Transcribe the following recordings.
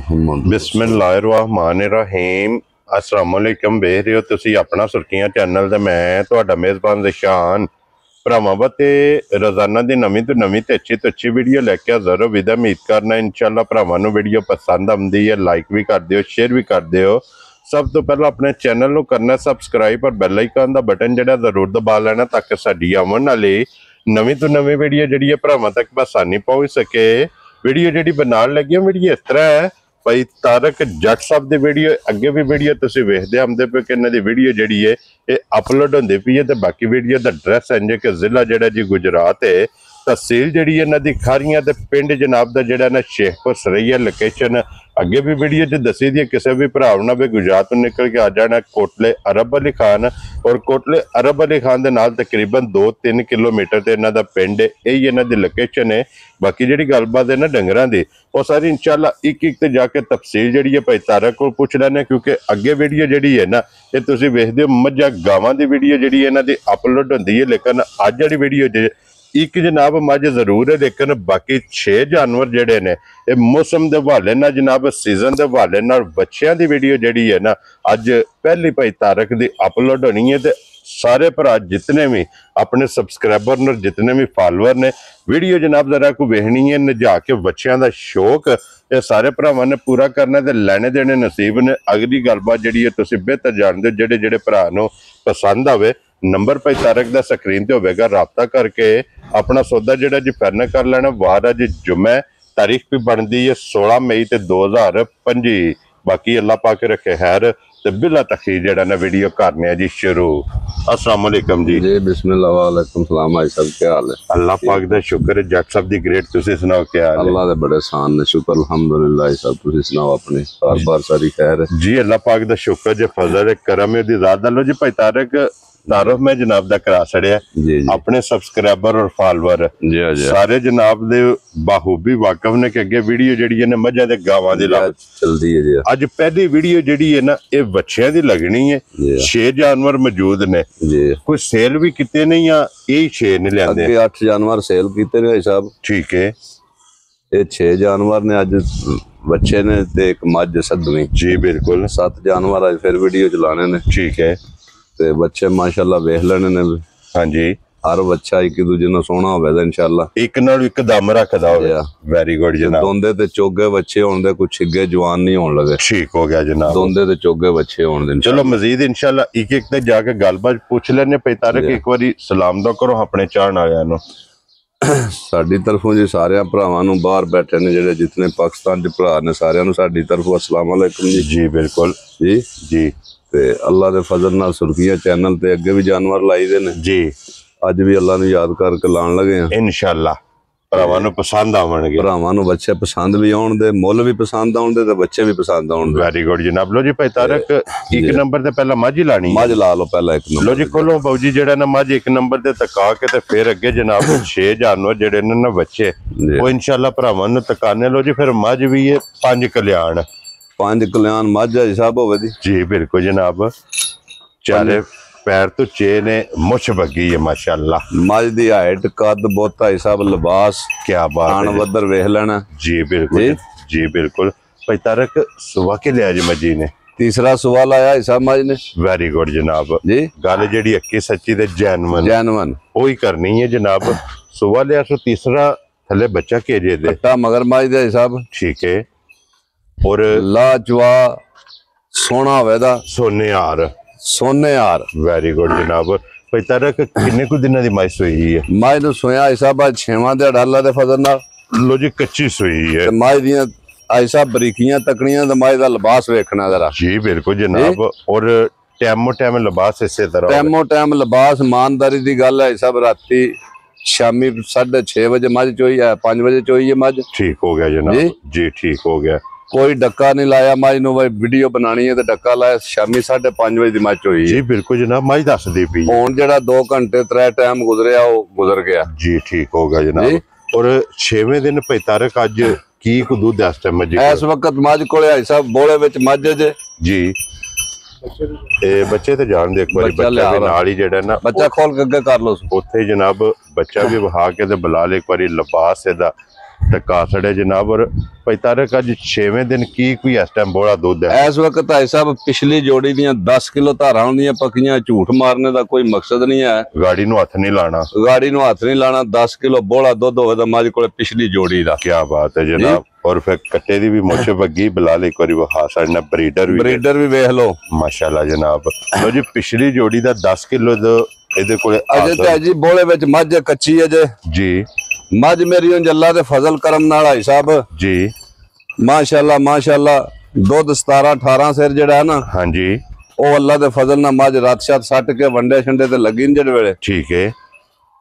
बिस्मिल्लाहिर्रहमानिर्रहीम अस्सलाम वालेकुम। वेख रहे हो तुसी अपना सुर्खियां चैनल ते मैं तुहाडा मेज़बान ज़शान भरावां ते रोज़ाना दी नवीं तो नवीं ते अच्छी वीडियो लैके हाज़र हो। विदा उम्मीद करना इंशाअल्लाह भरावां नूं वीडियो पसंद आउंदी है। लाइक भी कर दिओ, शेयर भी कर दिओ। सब तो पहला अपने चैनल नूं करना सबसक्राइब और बैल आइकन दा बटन जिहड़ा जरूर दबा लेना ताकि साडी आउण वाली नवीं तो नवीं वीडियो जिहड़ी है भरावां तक बसानी पहुंच सके। वीडियो जिहड़ी बनाउण लगे वीडियो इस तरह है भाई तारक जट साहब की वीडियो अगे भी वीडियो तुसीं वेखदे आंदे पे कि इन्हां दी वीडियो जिहड़ी है ये अपलोड होंदी पई है। ते बाकी वीडियो दा एड्रैस इंज कि जिला जिहड़ा जी गुजरात है, तहसील जिहड़ी है इन्हां दी खारियां ते पिंड जनाब दा जिहड़ा ना शेखपुर सरैया लोकेशन अगे भी वीडियो च दसी दी। किसी भी भरा ना भी गुजरात तो निकल के आ जाना कोटले अरब अली खान और कोटले अरब अली खान दे नाल तकरीबन 2-3 किलोमीटर ते इन्हां दा पिंड है। यही इन्हां दी लोकेशन है। बाकी जिहड़ी गलबात है ना डंगरां दी वो सारी इंशाअल्लाह एक ते जाके तफसील जिहड़ी है भाई तारक को पुछ लैने, क्योंकि अगे वीडियो जिहड़ी है ना ये तुसीं वेखदे हो मझां गावां दी वीडियो जिहड़ी इन्हां दी अपलोड होंदी है। लेकिन अज जिहड़ी वीडियो एक जनाब मझ जरूर है, लेकिन बाकी 6 जानवर जिहड़े ने ये मौसम के हवाले नाल जनाब सीजन के हवाले नाल बच्चों की वीडियो जिहड़ी है ना अज पहली भाई तारक की अपलोड होनी है। तो सारे भरा जितने भी अपने सबसक्राइबर ने जितने भी फॉलोअर ने वीडियो जनाब जरा को वेखनी है। नजा के बच्चों का शौक ये सारे भरावां ने पूरा करना ते लैने देने नसीब ने। अगली गलबात जिहड़ी है तुसीं बेहतर जानदे हो। जिहड़े जिहड़े भरा नूं पसंद आवे नंबर भाई तारक दा स्क्रीन ते होवेगा, राबता करके अपना सौदा जिहड़ा जी फाइनल कर लेना। वार अज जुम्मे तारीख भी बनती है 16 मई ते 2025। बाकी अल्लाह पाक रखे खैर ते बिला तखीर जिहड़ा ना वीडियो करने जी शुरू। अस्सलाम वालेकुम जी। जी बिस्मिल्लाह वालेकुम सलाम। भाई साहब क्या हाल है? अल्लाह पाक दा शुक्र है। जट साहब दी ग्रेट तुसीं सुनाओ क्या हाल है? अल्लाह दे बड़े सान ने शुक्र अल्हम्दुलिल्लाह। सब तुसीं सुनाओ अपने बार सारी खैर है जी। अल्लाह पाक दा शुक्र जे फजल है करम है दी ज़ात लो जी। भाई तारक तारुफ में जनाब दा करा छड़िया अपने सबसक्राइबर और फॉलोअर सारे जनाब दे बाखूबी वाकफ ने कि अगे वीडियो जिहड़ी है ना मझां ते गावां दी चलदी है जी। अज पहली वीडियो जिहड़ी है ना ये बच्चियां दी लगनी है। 6 जानवर मौजूद ने जी। कोई सेल भी किते नहीं या यही 6 ने लियांदे? अगे 8 जानवर सेल कीते ने भाई साहब। ठीक है। ये 6 जानवर ने अज बच्चे ने ते एक मझ सदवी। जी बिल्कुल। 7 जानवर अज फिर वीडियो चलाने ने। ठीक है। ते बच्चे माशाल्लाह वेख लेने ने। हाँ जी। हर बच्चा एक दूजे नाल सोहना होवे दा इंशाअल्लाह एक नाल एक दम रखदा होवे। वेरी गुड जनाब। दोंदे ते चोगे बच्चे होण दे, कुछ छिगे जवान नहीं होण लगे। ठीक हो गया जनाब। दोंदे ते चोगे बच्चे होण दे। चलो मजीद इंशाअल्लाह एक एक ते जाके गलबात पूछ लेने। भाई तारक एक बारी सलाम दा करो अपने चाहण वालियां नूं। साडी तरफों जी सारे भरावां नूं बाहर बैठे ने जिहड़े जितने पाकिस्तान दे भरा ने सारियां नूं साडी तरफों अस्सलाम वालेकुम जी। जी बिल्कुल जी जी। ते अल्लाह दे फजल नाल सुर्खियां चैनल ते अगे भी जानवर लाई दे ने जी। अज भी अल्लाह नूं याद करके लाण लगे हैं इंशाअल्लाह। भरावां नूं पसंद आवणगे। भरावां नूं बच्चे पसंद भी आउण दे, मुੱਲ भी पसंद आउण दे ते बच्चे भी पसंद आउण दे। वेरी गुड जनाब। लो जी भाई तारक एक नंबर ते पहला मझ ही लानी मझ ला लो पहला एक नंबर। लो जी खोलो बाबू जी जेड़ा ना मझ एक नंबर ते तका के ते फिर अगे जनाब 6 जानवर जेड़े ने ना बच्चे वो इंशाअल्लाह भरावां नूं तकाने। लो जी फिर मझ भी है 5 कल्याण। 5 कल्याण मझ है साहब होवे दी। जी बिल्कुल जनाब। चारे पैर तो चे ने मुछ बगी है माशाअल्लाह। मझ दी हाइट कद बोता हिसाब लिबास क्या बात खान वदर वेख लेना। जी बिल्कुल जी बिल्कुल। भाई तारक सुबह के लिया जी मजी ने? तीसरा सवाल आया हिसाब मज ने। वेरी गुड जनाब जी। गल जेडी अक्की सच्ची ते जैनवन वही करनी है जनाब। सुबह लिया सो तीसरा थले बच्चा केजे दे कट्टा मगर मज दे हिसाब। ठीक है। और लाजवा सोना होवेदा सोने यार सोने यार। वेरी गुड जनाब। भाई तारक किन्ने कुछ दिनों दी मज सोई है? मज नूं सोया हिसाब 6वां दिहाड़ा अल्लाह दे फजल नाल। लो जी कच्ची सोई है। मज दियां ऐसा बरीकियां तकड़ियां ते मज दा लिबास वेखना जरा। जी बिल्कुल जनाब। और टाइमो टाइम लिबास इसे तरह टाइमो टाइम लिबास ईमानदारी दी गल है सब। राती शामी 6:30 बजे मझ चोई है, 5 बजे चोई है मझ। ठीक हो गया जनाब। जी ठीक हो गया। कोई डक्का नहीं लाया मझ नूं। वीडियो बनानी है तो डक्का लाया। शामी 5:30 बजे दी मझ होई। जी बिल्कुल जनाब। मझ दस दी पई हुण जेड़ा 2 घंटे 3 टाइम गुजरिया वो गुजर गया। जी ठीक हो गया जनाब। और 6वें दिन भाई तारक अज की को दूध इस टाइम मजी इस वक्त मझ कोले है साहब बोले विच मझ जे जी। बच्चे तो जान दे एक बारी बच्चा भी नाल ही जेड़ा ना बच्चा खोल के अगे कर लो उत्थे जनाब बच्चा भी वहा के ते बुला ले एक बारी लिबास एदा ਤੇ ਕਾਸੜੇ ਜਨਾਬ। ਔਰ ਭਾਈ ਤਾਰਕ ਅੱਜ 6ਵੇਂ ਦਿਨ ਕੀ ਕੋਈ ਇਸ ਟਾਈਮ ਬੋਲਾ ਦੁੱਧ ਹੈ? ਇਸ ਵਕਤ ਭਾਈ ਸਾਹਿਬ ਪਿਛਲੀ ਜੋੜੀ ਦੀਆਂ 10 ਕਿਲੋ ਧਾਰਾਂ ਹੁੰਦੀਆਂ ਪੱਕੀਆਂ। ਝੂਠ ਮਾਰਨੇ ਦਾ ਕੋਈ ਮਕਸਦ ਨਹੀਂ ਹੈ, ਗਾੜੀ ਨੂੰ ਹੱਥ ਨਹੀਂ ਲਾਣਾ, ਗਾੜੀ ਨੂੰ ਹੱਥ ਨਹੀਂ ਲਾਣਾ। 10 ਕਿਲੋ ਬੋਲਾ ਦੁੱਧ ਹੋਵੇ ਤਾਂ ਮੱਝ ਕੋਲੇ ਪਿਛਲੀ ਜੋੜੀ ਦਾ। ਕੀ ਬਾਤ ਹੈ ਜਨਾਬ। ਔਰ ਫਿਰ ਕੱਟੇ ਦੀ ਵੀ ਮੁੱਛ ਵੱਗੀ, ਬਿਲਾਲ ਇੱਕ ਵਾਰੀ ਵਹਾ ਸਾਡੇ ਨਾਲ ਬਰੀਡਰ ਵੀ ਵੇਖ ਲਓ ਮਾਸ਼ਾਅੱਲਾ ਜਨਾਬ। ਲੋ ਜੀ ਪਿਛਲੀ ਜੋੜੀ ਦਾ 10 ਕਿਲੋ ਇਹਦੇ ਕੋਲੇ ਅਜੇ ਤੇ ਜੀ ਬੋਲੇ ਵਿੱਚ ਮੱਝ ਕੱਚੀ ਅਜੇ ਜੀ। ਮੱਝ ਮੇਰੀ ਉਂਝ ਅੱਲਾ ਦੇ ਫਜ਼ਲ ਕਰਮ ਨਾਲ ਭਾਈ ਸਾਹਿਬ ਜੀ ਮਾਸ਼ਾਅੱਲਾ ਮਾਸ਼ਾਅੱਲਾ ਦੁੱਧ 17-18 ਸਿਰ ਜਿਹੜਾ ਹੈ ਨਾ, ਹਾਂਜੀ, ਉਹ ਅੱਲਾ ਦੇ ਫਜ਼ਲ ਨਾਲ ਮੱਝ ਰਾਤ ਸ਼ਾਤ ਸੱਟ ਕੇ ਵੰਡੇ ਛੰਡੇ ਤੇ ਲੱਗੀ ਨੀ ਜਿਹੜੇ ਵੇਲੇ, ਠੀਕ ਹੈ।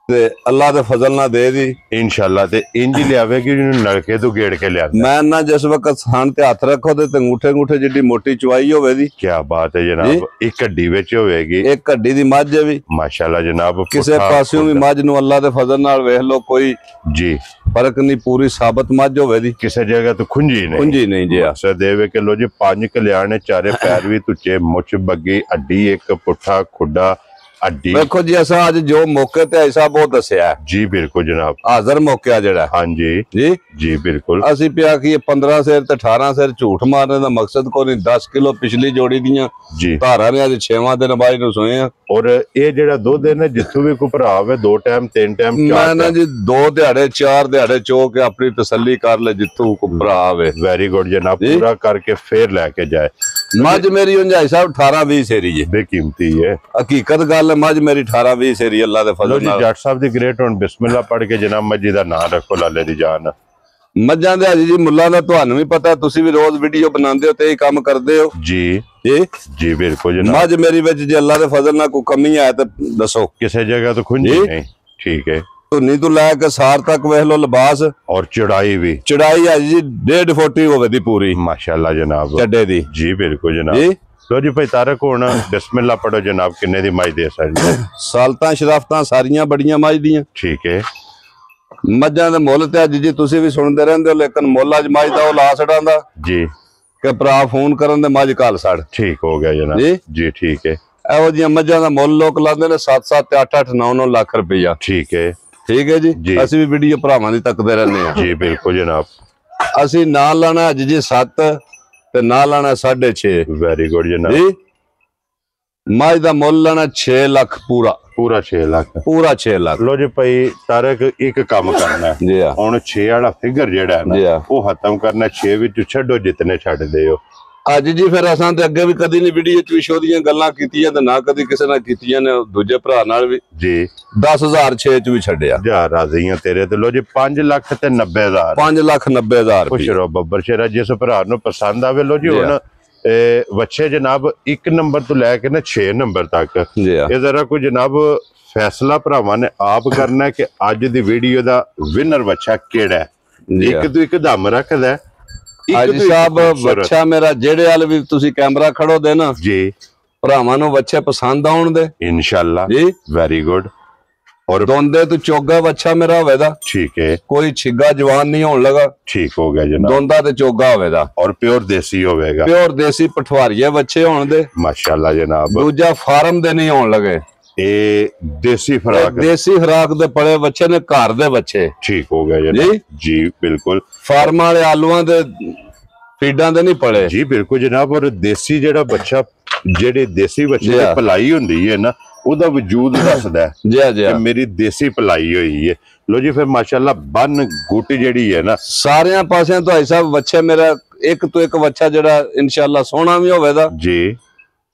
ਤੇ ਅੱਲਾ ਦੇ ਫਜ਼ਲ ਨਾਲ ਦੇ ਦੀ ਇਨਸ਼ਾਅੱਲਾ। ਤੇ ਇੰਜ ਹੀ ਲਿਆਵੇਗੀ ਜਿਹਨੂੰ ਨਲਕੇ ਤੋਂ ਗੇੜ ਕੇ ਲਿਆਂਦਾ। ਮੈਂ ਨਾ ਜਿਸ ਵਕਤ ਥਣ ਤੇ ਹੱਥ ਰੱਖੋ ਤੇ ਅੰਗੂਠੇ ਜਿੱਡੀ ਮੋਟੀ ਚਵਾਈ ਹੋਵੇ ਦੀ। ਕੀ ਬਾਤ ਹੈ ਜਨਾਬ। ਇੱਕ ਹੱਡੀ ਵਿੱਚ ਹੋਵੇਗੀ, ਇੱਕ ਹੱਡੀ ਦੀ ਮੱਝ ਹੈ ਵੀ ਮਾਸ਼ਾਅੱਲਾ ਜਨਾਬ। ਕਿਸੇ ਪਾਸਿਓਂ ਵੀ ਮੱਝ ਨੂੰ ਅੱਲਾ ਦੇ ਫਜ਼ਲ ਨਾਲ ਵੇਖ ਲਓ ਕੋਈ ਜੀ ਫਰਕ ਨਹੀਂ, ਪੂਰੀ ਸਾਬਤ ਮੱਝ ਹੋਵੇ ਦੀ, ਕਿਸੇ ਜਗ੍ਹਾ ਤੋਂ ਖੁੰਝੀ ਨਹੀਂ ਜੀ। ਅਕਸਰ ਦੇਵੇ ਕਿ ਲੋ ਜੀ 5 ਕਲਿਆਣੇ, ਚਾਰੇ ਪੈਰ ਵੀ ਤੁੱਚੇ, ਮੁੱਛ ਬੱਗੀ, ਹੱਡੀ ਇੱਕ, ਪੁੱਠਾ ਖੁੱਡਾ ਅੱਡੀ। ਵੇਖੋ ਜੀ ਅਸਾਂ ਅੱਜ ਜੋ ਮੌਕੇ ਤੇ ਆਈ ਸਾਹਿਬ ਉਹ ਦੱਸਿਆ ਜੀ ਬਿਲਕੁਲ ਜਨਾਬ, ਹਾਜ਼ਰ ਮੌਕਿਆ ਜਿਹੜਾ। ਹਾਂਜੀ ਜੀ ਜੀ ਬਿਲਕੁਲ। ਅਸੀਂ ਪਿਆ ਕਿ 15 ਸਿਰ ਤੇ 18 ਸਿਰ ਝੂਠ ਮਾਰਨੇ ਦਾ ਮਕਸਦ ਕੋਈ ਨਹੀਂ। 10 ਕਿਲੋ ਪਿਛਲੀ ਜੋੜੀ ਦੀਆਂ ਜੀ ਧਾਰਾਂ ਨੇ ਅੱਜ 6ਵਾਂ ਦਿਨ ਬਾਈ ਨੂੰ ਸੋਏ ਆ। ਔਰ ਇਹ ਜਿਹੜਾ ਦੁੱਧ ਹੈ ਨਾ, ਜਿੱਥੋਂ ਵੀ ਕੋਈ ਭਰਾ ਹੋਵੇ 2 ਟਾਈਮ 3 ਟਾਈਮ ਮੈਂ ਨਾ ਜੀ 2 ਦਿਹਾੜੇ 4 ਦਿਹਾੜੇ ਚੋ ਕੇ ਆਪਣੀ ਤਸੱਲੀ ਕਰ ਲੈ ਜਿੱਥੋਂ ਕੋਈ ਭਰਾ ਆਵੇ। ਵੈਰੀ ਗੁੱਡ ਜਨਾਬ, ਪੂਰਾ ਕਰਕੇ ਫੇਰ ਲੈ ਕੇ ਜਾਏ। ਮੱਝ ਮੇਰੀ ਉਂਝਾਈ ਸਾਹਿਬ 18-20 ਸੇਰੀ ਹੈ, ਬੇਕੀਮਤੀ ਹੈ ਹਕੀਕਤ ਗੱਲ ਹੈ। ਮੱਝ ਮੇਰੀ 18-20 ਸੇਰੀ ਅੱਲਾ ਦੇ ਲੋ ਫਜ਼ਲ ਜੀ ਨਾਲ। ਜੱਟ ਸਾਹਿਬ ਦੀ ਗ੍ਰੇਟ ਹੁਣ ਬਿਸਮਿਲ੍ਲਾ ਪੜ੍ਹ ਕੇ ਜਨਾਬ ਮੱਜੀ ਦਾ ਨਾਂ ਰੱਖੋ, ਲਾਲੇ ਦੀ ਜਾਨ। ਮੱਝਾਂ ਦੇ ਜੀ ਮੁੱਲਾਂ ਦਾ ਤੁਹਾਨੂੰ ਵੀ ਪਤਾ, ਤੁਸੀਂ ਵੀ ਰੋਜ਼ ਵੀਡੀਓ ਬਣਾਉਂਦੇ ਹੋ ਤੇ ਇਹ ਕੰਮ ਕਰਦੇ ਹੋ ਜੀ ਜੀ ਜੀ ਬਿਲਕੁਲ ਜਨਾਬ। ਮੱਝ ਮੇਰੀ ਵਿੱਚ ਜੇ ਅੱਲਾ ਦੇ ਫਜ਼ਲ ਨਾਲ ਕੋਈ ਕਮੀ ਆਏ ਤਾਂ ਦੱਸੋ। ਕਿਸੇ ਜਗ੍ਹਾ ਤੋਂ ਖੁੰਝੀ ਨਹੀਂ, ਠੀਕ ਹੈ। ਧੁੰਨੀ ਤੋਂ ਲੈ ਕੇ ਸਾਰ ਤੱਕ ਵੇਖ ਲਓ ਲਿਬਾਸ ਔਰ ਚੜਾਈ ਵੀ, ਚੜਾਈ ਹੈ ਜੀ 1.5 ਫੁੱਟ ਹੀ ਹੋਵੇ ਦੀ ਪੂਰੀ ਮਾਸ਼ਾਅੱਲਾ ਜਨਾਬ, ਚੱਡੇ ਦੀ। ਜੀ ਬਿਲਕੁਲ ਜਨਾਬ। ਜੀ ਲੋ ਜੀ ਭਾਈ ਤਾਰਕ ਹੁਣ ਬਿਸਮਿਲ੍ਲਾ ਪੜੋ ਜਨਾਬ, ਕਿੰਨੇ ਦੀ ਮੱਝ ਦੇ ਸਕਦੇ? ਸਾਲਤਾਂ ਸ਼ਰਾਫਤਾਂ ਸਾਰੀਆਂ ਬੜੀਆਂ ਮੱਝ ਦੀਆਂ, ਠੀਕ ਹੈ। ਮੱਝਾਂ ਦੇ ਮੁੱਲ ਤੇ ਅੱਜ ਜੀ ਤੁਸੀਂ ਵੀ ਸੁਣਦੇ ਰਹਿੰਦੇ ਹੋ, ਲੇਕਿਨ ਮੁੱਲ ਅੱਜ ਮੱਝ ਦਾ ਉਹ ਲਾ ਛੜਾਂਦਾ ਜੀ ਕਿ ਭਰਾ ਫੋਨ ਕਰਨ ਦੇ ਮੱਝ ਕਾਲ ਸੜ। ਠੀਕ ਹੋ ਗਿਆ ਜਨਾਬ ਜੀ ਜੀ, ਠੀਕ ਹੈ। ਇਹੋ ਜਿਹੀਆਂ ਮੱਝਾਂ ਦਾ ਮੁੱਲ ਲੋਕ ਲਾਉਂਦੇ ਨੇ 7-7 ਤੇ 8-8 9-9 ਲੱਖ ਰੁਪਈਆ। ਠੀਕ ਹੈ ਠੀਕ ਹੈ ਜੀ। ਅਸੀਂ ਵੀ ਵੀਡੀਓ ਭਰਾਵਾਂ ਦੀ ਤੱਕਦੇ ਰਹਿੰਦੇ ਆ ਜੀ ਬਿਲਕੁਲ ਜਨਾਬ। ਅਸੀਂ ਨਾ ਲਾਣਾ ਅੱਜ ਜੀ 7 ਤੇ ਨਾ ਲਾਣਾ 6.5। ਵੈਰੀ ਗੁੱਡ ਜਨਾਬ ਜੀ ਮੱਝ ਦਾ ਮੁੱਲ ਲਾਣਾ 6 ਲੱਖ ਪੂਰਾ 6 ਲੱਖ ਪੂਰਾ 6 ਲੱਖ। ਲੋ ਜੀ ਭਾਈ ਤਾਰਕ ਇੱਕ ਕੰਮ ਕਰਨਾ ਜੀ ਆ ਹੁਣ 6 ਵਾਲਾ ਫਿਗਰ ਜਿਹੜਾ ਹੈ ਜੀ ਨਾ, ਆ ਉਹ ਖਤਮ ਕਰਨਾ। 6 ਵਿੱਚ ਛੱਡੋ ਜਿੰਨੇ ਛੱਡਦੇ ਹੋ। ਅੱਜ ਜੀ ਫਿਰ ਅਸਾਂ ਤੇ ਅੱਗੇ ਵੀ ਕਦੀ ਨਹੀਂ ਵੀਡੀਓ ਚ ਵੀ ਸ਼ੋ ਦੀਆਂ ਗੱਲਾਂ ਕੀਤੀਆਂ ਤੇ ਨਾ ਕਦੀ ਕਿਸੇ ਨਾਲ ਕੀਤੀਆਂ ਨੇ, ਦੂਜੇ ਭਰਾ ਨਾਲ ਵੀ ਜੀ 10,006 ਚ ਵੀ ਛੱਡਿਆ। ਜਾ ਰਾਜ਼ੀਆਂ ਤੇਰੇ ਤੇ। ਲੋ ਜੀ 5 ਲੱਖ ਤੇ 90,000 5,90,000 ਖੁਸ਼ ਰਹੋ ਬੱਬਰ ਸ਼ੇਰਾ। ਜਿਸ ਭਰਾ ਨੂੰ ਪਸੰਦ ਆਵੇ ਲੋ ਜੀ ਹੁਣ ਵੱਛੇ ਜਨਾਬ 1 ਨੰਬਰ ਤੋਂ ਲੈ ਕੇ ਨਾ 6 ਨੰਬਰ ਤੱਕ ਜੀ ਆ ਇਹ ਜ਼ਰਾ ਕੋਈ ਜਨਾਬ ਫੈਸਲਾ ਭਰਾਵਾਂ ਨੇ ਆਪ ਕਰਨਾ ਹੈ ਕਿ ਅੱਜ ਦੀ ਵੀਡੀਓ ਦਾ ਵਿਨਰ ਵੱਛਾ ਕਿਹੜਾ ਹੈ। ਇੱਕ ਤੋਂ ਇੱਕ ਦਮ ਰੱਖਦਾ ਅੱਜ ਸਾਹਿਬ ਵੱਛਾ ਮੇਰਾ ਜਿਹੜੇ ਵਾਲ ਵੀ ਤੁਸੀਂ ਕੈਮਰਾ ਖੜੋ ਦੇ ਨਾ ਜੀ, ਭਰਾਵਾਂ ਨੂੰ ਵੱਛੇ ਪਸੰਦ ਆਉਣ ਦੇ ਇਨਸ਼ਾਅੱਲਾ। ਜੀ ਵੈਰੀ ਗੁੱਡ। ਔਰ ਦੋਂਦੇ ਤੋਂ ਚੋਗਾ ਵੱਛਾ ਮੇਰਾ ਹੋਵੇਦਾ, ਠੀਕ ਹੈ, ਕੋਈ ਛਿੱਗਾ ਜਵਾਨ ਨਹੀਂ ਹੋਣ ਲਗਾ, ਠੀਕ ਹੋ ਗਿਆ ਜਨਾਬ। ਦੋਂਦਾ ਤੇ ਚੋਗਾ ਹੋਵੇਦਾ, ਔਰ ਪਿਓਰ ਦੇਸੀ ਹੋਵੇਗਾ, ਪਿਓਰ ਦੇਸੀ ਪਠਵਾਰੀਏ ਵੱਛੇ ਹੋਣ ਦੇ, ਮਾਸ਼ਾਅੱਲਾ ਜਨਾਬ। ਦੂਜਾ ਫਾਰਮ ਦੇ ਨਹੀਂ ਹੋਣ ਲਗੇ, ਇਹ ਦੇਸੀ ਫਰਾਕ ਦੇਸੀ ਖਰਾਕ ਦੇ ਪੜੇ ਬੱਚੇ ਨੇ, ਘਰ ਦੇ ਬੱਚੇ। ਠੀਕ ਹੋ ਗਿਆ ਜਨਾਬ ਜੀ ਬਿਲਕੁਲ। ਫਾਰਮ ਵਾਲੇ ਆਲੂਆਂ ਦੇ ਫੀਡਾਂ ਦੇ ਨਹੀਂ ਪੜੇ ਜੀ ਬਿਲਕੁਲ ਜਨਾਬ। ਔਰ ਦੇਸੀ ਜਿਹੜਾ ਬੱਚਾ, ਜਿਹੜੇ ਦੇਸੀ ਬੱਚੇ ਦੀ ਪਲਾਈ ਹੁੰਦੀ ਹੈ ਨਾ, ਉਹਦਾ ਵਜੂਦ ਦੱਸਦਾ ਹੈ ਕਿ ਮੇਰੀ ਦੇਸੀ ਪਲਾਈ ਹੋਈ ਹੈ। ਲੋ ਜੀ ਫਿਰ ਮਾਸ਼ਾਅੱਲਾ ਬੰਨ ਗੁੱਟ ਜਿਹੜੀ ਹੈ ਨਾ ਸਾਰਿਆਂ ਪਾਸਿਆਂ ਤੋਂ ਭਾਈ ਸਾਹਿਬ ਵੱਛੇ ਮੇਰਾ ਇੱਕ ਤੋਂ ਇੱਕ ਵੱਛਾ ਜਿਹੜਾ ਇਨਸ਼ਾਅੱਲਾ ਸੋਹਣਾ ਵੀ ਹੋਵੇਗਾ ਜੀ,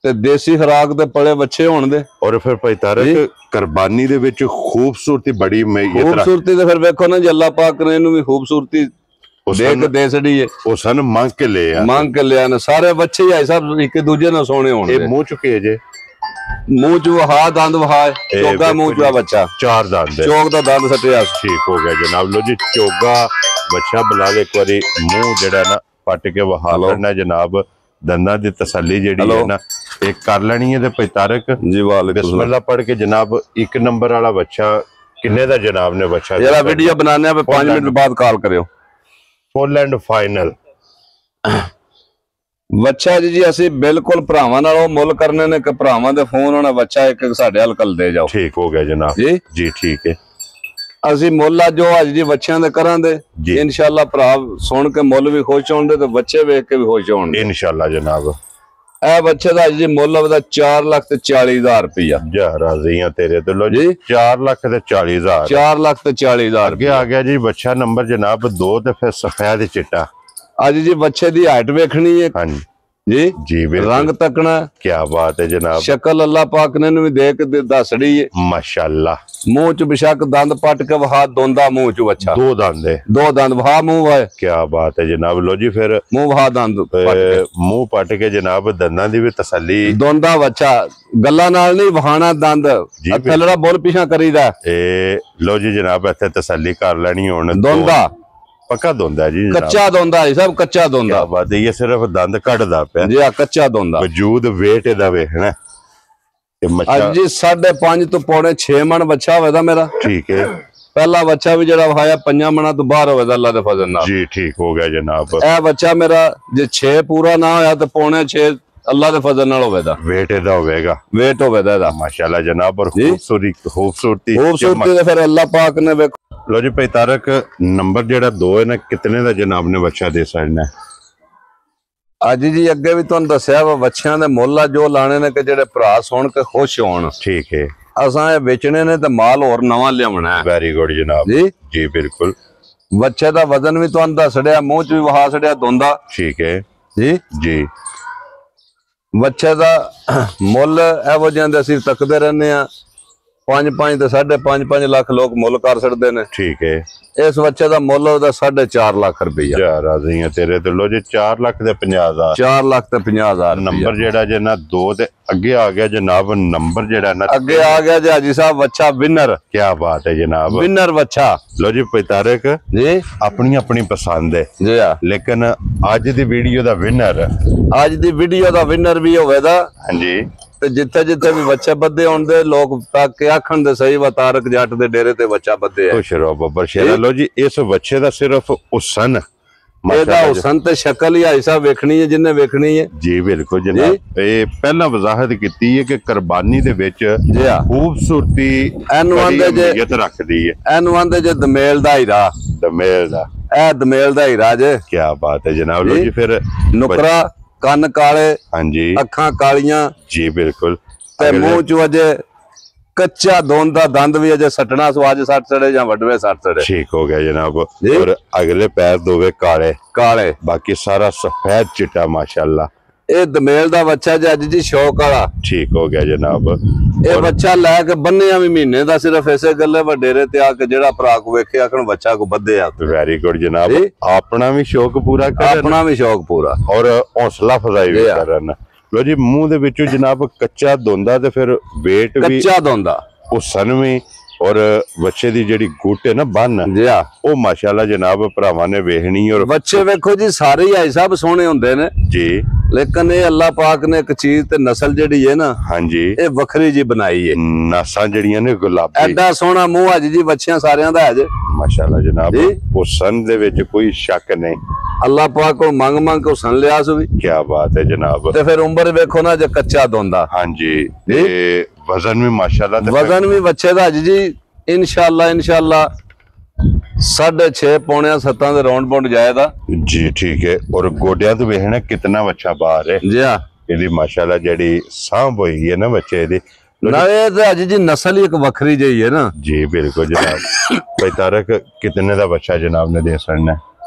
ਤੇ ਦੇਸੀ ਖਰਾਕ ਦੇ ਪਲੇ ਬੱਚੇ ਹੋਣ ਦੇ। ਔਰ ਫਿਰ ਭਾਈ ਤਾਰਕ ਕੁਰਬਾਨੀ ਦੇ ਵਿੱਚ ਖੂਬਸੂਰਤੀ ਬੜੀ ਖੂਬਸੂਰਤੀ ਤੇ ਫਿਰ ਵੇਖੋ ਨਾ ਜੀ ਅੱਲਾਹ ਪਾਕ ਨੇ ਇਹਨੂੰ ਵੀ ਖੂਬਸੂਰਤੀ ਦੇਖ ਦੇ ਛੜੀ ਹੈ। ਉਹ ਸਾਨੂੰ ਮੰਗ ਕੇ ਲਿਆ, ਮੰਗ ਕੇ ਲਿਆ ਨੇ ਸਾਰੇ ਬੱਚੇ ਹੀ ਆਏ ਸਭ ਇੱਕ ਦੂਜੇ ਨਾਲ ਸੋਹਣੇ ਹੋਣ। ਇਹ ਮੂੰਹ ਚੁੱਕੇ ਜੇ, ਮੂੰਹ ਚ ਵਹਾ ਦੰਦ ਵਹਾ, ਚੋਗਾ ਮੂੰਹ ਚ ਬੱਚਾ, 4 ਦੰਦ, ਚੋਕ ਦਾ ਦੰਦ ਸੱਟਿਆ। ਠੀਕ ਹੋ ਗਿਆ ਜਨਾਬ। ਲੋ ਜੀ ਚੋਗਾ ਬੱਚਾ ਬੁਲਾ ਕੇ ਇੱਕ ਵਾਰੀ ਮੂੰਹ ਜਿਹੜਾ ਨਾ ਪੱਟ ਕੇ ਵਹਾ ਲੈਣਾ ਜਨਾਬ। ਦੰਦਾਂ ਦੀ ਤਸੱਲੀ ਜਿਹੜੀ ਹੈ ਨਾ ਇਹ ਕਰ ਲੈਣੀ ਹੈ। ਤੇ ਭਾਈ ਤਾਰਕ ਜੀ ਵਾਲੇਕੁਮ ਬਿਸਮਿਲ੍ਲਾ ਪੜ ਕੇ ਜਨਾਬ 1 ਨੰਬਰ ਵਾਲਾ ਬੱਚਾ ਕਿੰਨੇ ਦਾ ਜਨਾਬ ਨੇ ਬੱਚਾ? ਜਿਹੜਾ ਵੀਡੀਓ ਬਣਾਣੇ ਆ 5 ਮਿੰਟ ਬਾਅਦ ਕਾਲ ਕਰਿਓ। ਫੁੱਲ ਐਂਡ ਫਾਈਨਲ ਬੱਚਾ ਜੀ ਅਸੀਂ ਬਿਲਕੁਲ ਭਰਾਵਾਂ ਨਾਲ ਉਹ ਮੁੱਲ ਕਰਨੇ ਨੇ ਕਿ ਭਰਾਵਾਂ ਦੇ ਫੋਨ ਹੋਣਾ ਬੱਚਾ ਇੱਕ ਸਾਡੇ ਹਲ ਕੱਲ ਦੇ ਜਾਓ। ਠੀਕ ਹੋ ਗਿਆ ਜਨਾਬ ਜੀ ਜੀ, ਠੀਕ ਹੈ। ਅਸੀਂ ਮੁੱਲ ਜੋ ਅੱਜ ਜੀ ਬੱਚਿਆਂ ਦੇ ਕਰਾਂਗੇ ਜੀ। ਇਨਸ਼ਾਅੱਲਾ ਭਰਾ ਸੁਣ ਕੇ ਮੁੱਲ ਵੀ ਖੁਸ਼ ਹੋਣਗੇ ਤੇ ਬੱਚੇ ਵੇਖ ਕੇ ਵੀ ਖੁਸ਼ ਹੋਣਗੇ ਇਨਸ਼ਾਅੱਲਾ ਜਨਾਬ। ਇਹ ਬੱਚੇ ਦਾ ਅੱਜ ਜੀ ਮੁੱਲ ਉਹਦਾ 4,40,000 ਰੁਪਇਆ। ਜਾ ਰਾਜ਼ੀ ਆ ਤੇਰੇ ਤੋਂ। ਲੋ ਜੀ ਜੀ। 4,40,000। 4,40,000 ਅੱਗੇ ਆ ਗਿਆ ਜੀ ਬੱਚਾ ਨੰਬਰ ਜਨਾਬ 2 ਤੇ ਫਿਰ ਸਫੈਦ ਚਿੱਟਾ। ਅੱਜ ਜੀ ਬੱਚੇ ਦੀ ਹਾਈਟ ਵੇਖਣੀ ਹੈ ਹਾਂਜੀ ਜੀ, ਜੀ ਬਿਲਕੁਲ। ਰੰਗ ਤੱਕਣਾ, ਕੀ ਬਾਤ ਹੈ ਜਨਾਬ। ਸ਼ਕਲ ਅੱਲਾਹ ਪਾਕ ਨੇ ਨੂੰ ਵੀ ਦੇਖ ਕੇ ਦੱਸੜੀ ਹੈ। ਮਾਸ਼ਾਅੱਲਾ। ਮੂੰਹ ਚ ਬਿਸ਼ੱਕ ਦੰਦ ਪੱਟ ਕੇ ਵਹਾ ਦੋਂਦਾ ਮੂੰਹ ਚ ਬੱਚਾ। 2 ਦੰਦੇ। 2 ਦੰਦ ਵਹਾ ਮੂੰਹ ਵਾਏ। ਕੀ ਬਾਤ ਹੈ ਜਨਾਬ। ਲੋ ਜੀ ਫਿਰ ਮੂੰਹ ਵਹਾ ਦੰਦ ਪੱਟ ਕੇ ਮੂੰਹ ਪੱਟ ਕੇ ਜਨਾਬ ਦੰਦਾਂ ਦੀ ਵੀ ਤਸੱਲੀ। ਦੋਂਦਾ ਬੱਚਾ ਗੱਲਾਂ ਨਾਲ ਨਹੀਂ ਵਹਾਣਾ ਦੰਦ ਥੱਲੜਾ ਬੋਲ ਪਿਛਾ ਕਰੀਦਾ। ਇਹ ਲੋ ਜੀ ਜਨਾਬ ਇੱਥੇ ਤਸੱਲੀ ਕਰ ਲੈਣੀ ਹੁਣ। ਦੋਂਦਾ ਪੱਕਾ ਦੋਂਦਾ ਜੀ ਜਨਾਬ। ਕੱਚਾ ਦੋਂਦਾ ਹੈ ਸਭ ਕੱਚਾ ਦੋਂਦਾ। ਕੀ ਬਾਤ ਹੈ। ਇਹ ਸਿਰਫ ਦੰਦ ਕੱਢਦਾ ਪਿਆ ਜੀ ਆ ਕੱਚਾ ਦੋਂਦਾ। ਵਜੂਦ ਵੇਟ ਇਹਦਾ ਵੇਖਣਾ ਤੇ ਮੱਛਾ। ਅੱਜ ਜੀ 5.5 ਤੋਂ ਪੌਣੇ 6 ਮਣ ਬੱਚਾ ਹੋਵੇਦਾ ਮੇਰਾ। ਠੀਕ ਹੈ ਪਹਿਲਾ ਬੱਚਾ ਵੀ ਜਿਹੜਾ ਵਹਾਇਆ 5 ਮਣਾ ਤੋਂ ਬਾਹਰ ਹੋਵੇਦਾ ਅੱਲਾ ਦੇ ਫਜ਼ਲ ਨਾਲ ਜੀ। ਠੀਕ ਹੋ ਗਿਆ ਜਨਾਬ। ਇਹ ਬੱਚਾ ਮੇਰਾ ਜੇ 6 ਪੂਰਾ ਨਾ ਹੋਇਆ ਤੇ ਪੌਣੇ 6 ਅੱਲਾ ਦੇ ਫਜ਼ਲ ਨਾਲ ਹੋਵੇਦਾ। ਵੇਟ ਇਹਦਾ ਹੋਵੇਗਾ। ਵੇਟ ਹੋਵੇਦਾ ਇਹਦਾ ਮਾਸ਼ਾਅੱਲਾ ਜਨਾਬ। ਔਰ ਜੀ। ਖੂਬਸੂਰਤੀ ਖੂਬਸੂਰਤੀ ਤੇ ਫਿਰ ਅੱਲਾ ਪਾਕ ਨੇ ਵੇਖੋ। ਲੋ ਜੀ ਭਾਈ ਤਾਰਕ ਨੰਬਰ ਜਿਹੜਾ 2 ਹੈ ਨਾ ਕਿਤਨੇ ਦਾ ਜਨਾਬ ਨੇ ਬੱਚਾ ਦੇ ਸਕਣਾ? ਅੱਜ ਜੀ ਅੱਗੇ ਵੀ ਤੁਹਾਨੂੰ ਦੱਸਿਆ ਵਾ ਬੱਚਿਆਂ ਦੇ ਮੁੱਲ ਆ ਜੋ ਲਾਣੇ ਨੇ ਕਿ ਜਿਹੜੇ ਭਰਾ ਸੁਣ ਕੇ ਖੁਸ਼ ਹੋਣ। ਠੀਕ ਹੈ। ਅਸਾਂ ਇਹ ਵੇਚਣੇ ਨੇ ਤੇ ਮਾਲ ਹੋਰ ਨਵਾਂ ਲਿਆਉਣਾ ਹੈ। ਵੈਰੀ ਗੁੱਡ ਜਨਾਬ। ਜੀ ਜੀ ਬਿਲਕੁਲ। ਬੱਚੇ ਦਾ ਵਜ਼ਨ ਵੀ ਤੁਹਾਨੂੰ ਦੱਸ ਡਿਆ, ਮੂੰਹ ਚ ਵੀ ਵਹਾ ਛੜਿਆ ਦੋਂਦਾ। ਠੀਕ ਹੈ ਜੀ ਜੀ। ਬੱਚੇ ਦਾ ਮੁੱਲ ਇਹੋ ਜਿਹੇ ਦੇ ਅਸੀਂ ਤੱਕਦੇ ਰਹਿੰਦੇ ਆ 5 ਤੇ 5.5 ਲੱਖ ਲੋਕ ਮੁੱਲ ਕਰ ਛੱਡਦੇ ਨੇ। ਠੀਕ ਹੈ। ਇਸ ਬੱਚੇ ਦਾ ਮੁੱਲ ਉਹਦਾ 4.5 ਲੱਖ ਰੁਪਈਆ। ਜਾ ਰਾਜ਼ੀ ਆ ਤੇਰੇ ਤੇ। ਲੋ ਜੀ 4,50,000। 4,50,000 ਨੰਬਰ ਜਿਹੜਾ ਜੇ ਨਾ 2 ਤੇ ਅੱਗੇ ਆ ਗਿਆ ਜਨਾਬ। ਨੰਬਰ ਜਿਹੜਾ ਨਾ ਅੱਗੇ ਆ ਗਿਆ ਜੀ ਹਾਜੀ ਸਾਹਿਬ ਬੱਚਾ ਵਿਨਰ। ਕੀ ਬਾਤ ਹੈ ਜਨਾਬ। ਵਿਨਰ ਬੱਚਾ। ਲੋ ਜੀ ਭਾਈ ਤਾਰਕ ਜੀ ਆਪਣੀ ਆਪਣੀ ਪਸੰਦ ਹੈ ਜੀ ਆ ਲੇਕਿਨ ਅੱਜ ਦੀ ਵੀਡੀਓ ਦਾ ਵਿਨਰ। ਅੱਜ ਦੀ ਵੀਡੀਓ ਦਾ ਵਿਨਰ ਵੀ ਹੋਵੇਗਾ। ਹਾਂਜੀ ਤੇ ਜਿੱਥੇ ਜਿੱਥੇ ਵੀ ਬੱਚੇ ਬੱਦੇ ਹੁੰਦੇ ਲੋਕ ਤੱਕ ਕੇ ਆਖਣ ਦੇ ਸਹੀ ਵਾ ਤਾਰਕ ਜੱਟ ਦੇ ਡੇਰੇ ਤੇ ਬੱਚਾ ਬੱਦੇ ਆ। ਖੁਸ਼ ਰਹੋ ਬੱਬਰ ਸ਼ੇਰਾ। ਲੋ ਜੀ ਇਸ ਬੱਚੇ ਦਾ ਸਿਰਫ ਹੁਸਨ ਇਹਦਾ ਹੁਸਨ ਤੇ ਸ਼ਕਲ ਹੀ ਹਾਈ ਸਾਹਿਬ ਵੇਖਣੀ ਹੈ ਜਿੰਨੇ ਵੇਖਣੀ ਹੈ। ਜੀ ਬਿਲਕੁਲ ਜਨਾਬ। ਇਹ ਪਹਿਲਾਂ ਵਜ਼ਾਹਤ ਕੀਤੀ ਹੈ ਕਿ ਕੁਰਬਾਨੀ ਦੇ ਵਿੱਚ ਜੀ ਆ ਖੂਬਸੂਰਤੀ ਇਹਨੂੰ ਆਂਦੇ ਜੇ ਅਹਿਮੀਅਤ ਰੱਖਦੀ ਹੈ। ਇਹਨੂੰ ਆਂਦੇ ਜੇ ਦਮੇਲ ਦਾ ਹੀਰਾ। ਦਮੇਲ ਦਾ। ਇਹ ਦਮੇਲ ਦਾ ਹੀਰਾ ਜੇ। ਕੀ ਬਾਤ ਹੈ ਜਨਾਬ। ਲੋ ਜੀ ਫਿਰ ਨੁਕਰਾ, ਕੰਨ ਕਾਲੇ, ਹਾਂਜੀ ਅੱਖਾਂ ਕਾਲੀਆਂ ਜੀ ਬਿਲਕੁਲ। ਤੇ ਮੂੰਹ ਚ ਅਜੇ ਕੱਚਾ ਦੋਂਦਾ ਦੰਦ ਵੀ ਅਜੇ ਸੱਟਣਾ ਸੋ ਅੱਜ ਸੱਟ ਚੜੇ ਜਾਂ ਵੱਡਵੇ ਸੱਟ ਚੜੇ। ਠੀਕ ਹੋ ਗਿਆ ਜਨਾਬ। ਔਰ ਅਗਲੇ ਪੈਰ ਦੋਵੇਂ ਕਾਲੇ ਕਾਲੇ, ਬਾਕੀ ਸਾਰਾ ਸਫੈਦ ਚਿੱਟਾ ਮਾਸ਼ਾਅੱਲਾ। ਇਹ ਦਮੇਲ ਦਾ ਬੱਚਾ ਜੇ ਅੱਜ ਜੀ ਸ਼ੌਕ ਵਾਲਾ। ਠੀਕ ਹੋ ਗਿਆ ਜਨਾਬ। ਇਹ ਬੱਚਾ ਲੈ ਕੇ ਬੰਨਿਆ ਵੀ ਮਹੀਨੇ ਦਾ ਸਿਰਫ ਇਸੇ ਗੱਲੇ ਵੱਡੇਰੇ ਤੇ ਆ ਕੇ ਜਿਹੜਾ ਭਰਾ ਕੋ ਵੇਖੇ ਆਖਣ ਬੱਚਾ ਕੋ ਬੱਦੇ ਆ। ਵੈਰੀ ਗੁੱਡ ਜਨਾਬ। ਆਪਣਾ ਵੀ ਸ਼ੌਕ ਪੂਰਾ ਕਰਨ ਆਪਣਾ ਵੀ ਸ਼ੌਕ ਪੂਰਾ ਔਰ ਹੌਸਲਾ ਫਜ਼ਾਈ ਵੀ ਕਰਨ। ਲੋ ਜੀ ਮੂੰਹ ਦੇ ਵਿੱਚੋਂ ਜਨਾਬ ਕੱਚਾ ਦੋਂਦਾ ਤੇ ਫਿਰ ਵੇਟ ਵੀ ਕੱਚਾ ਦੋਂਦਾ ਹੁਸਨ ਵੀ ਔਰ ਬੱਚੇ ਦੀ ਜਿਹੜੀ ਗੁੱਟ ਹੈ ਨਾ ਬੰਨ ਜੀ ਆ ਉਹ ਮਾਸ਼ਾਅੱਲਾ ਜਨਾਬ ਭਰਾਵਾਂ ਨੇ ਵੇਖਣੀ। ਔਰ ਬੱਚੇ ਵੇਖੋ ਜੀ ਸਾਰੇ ਹੀ ਆਈ ਸਭ ਸੋਹਣੇ ਹੁੰਦੇ ਨੇ ਜੀ ਲੇਕਿਨ ਇਹ ਅੱਲਾਹ ਪਾਕ ਨੇ ਇੱਕ ਚੀਜ਼ ਤੇ ਨਸਲ ਜਿਹੜੀ ਹੈ ਨਾ ਹਾਂਜੀ ਇਹ ਵੱਖਰੀ ਜੀ ਬਣਾਈ ਹੈ। ਨਾਸਾਂ ਜਿਹੜੀਆਂ ਨੇ ਗੁਲਾਬੀ। ਐਡਾ ਸੋਹਣਾ ਮੂੰਹ ਅੱਜ ਜੀ ਬੱਚਿਆਂ ਸਾਰਿਆਂ ਦਾ ਹੈ ਜੇ ਮਾਸ਼ਾਅੱਲਾ ਜਨਾਬ। ਹੁਸਨ ਦੇ ਵਿੱਚ ਕੋਈ ਸ਼ੱਕ ਨਹੀਂ। ਅੱਲਾਹ ਪਾਕ ਕੋਲ ਮੰਗ ਮੰਗ ਕੇ ਹੁਸਨ ਲਿਆ ਸੋ ਵੀ। ਕੀ ਬਾਤ ਹੈ ਜਨਾਬ। ਤੇ ਫਿਰ ਉਮਰ ਵੇਖੋ ਨਾ ਜੇ ਕੱਚਾ ਦੋਂਦਾ। ਹਾਂਜੀ ਤੇ ਵਜ਼ਨ ਵੀ ਮਾਸ਼ਾਅੱਲਾ। ਵਜ਼ਨ ਵੀ ਬੱਚੇ ਦਾ ਅੱਜ ਜੀ ਇਨਸ਼ਾਅੱਲਾ 6.5 ਪੌਣੇ 7 ਦੇ ਰਾਉਂਡ ਬਾਉਂਡ ਜਾਏਗਾ ਜੀ। ਠੀਕ ਹੈ। ਔਰ ਗੋਡਿਆਂ ਤੋਂ ਵੇਖਣਾ ਕਿਤਨਾ ਬੱਚਾ ਬਾਹਰ ਹੈ। ਜੀ ਆ ਇਹਦੀ ਮਾਸ਼ਾਅੱਲਾ ਜਿਹੜੀ ਸਾਂਭ ਹੋਈ ਹੈ ਨਾ ਬੱਚੇ ਦੀ। ਨਾ ਇਹ ਤੇ ਅੱਜ ਜੀ ਨਸਲ ਹੀ ਇੱਕ ਵੱਖਰੀ ਜਿਹੀ ਹੈ ਨਾ। ਜੀ ਬਿਲਕੁਲ ਜਨਾਬ। ਭਾਈ ਤਾਰਕ ਕਿਤਨੇ ਦਾ ਬੱਚਾ ਜਨਾਬ ਨੇ ਦੇ ਸਕਣਾ?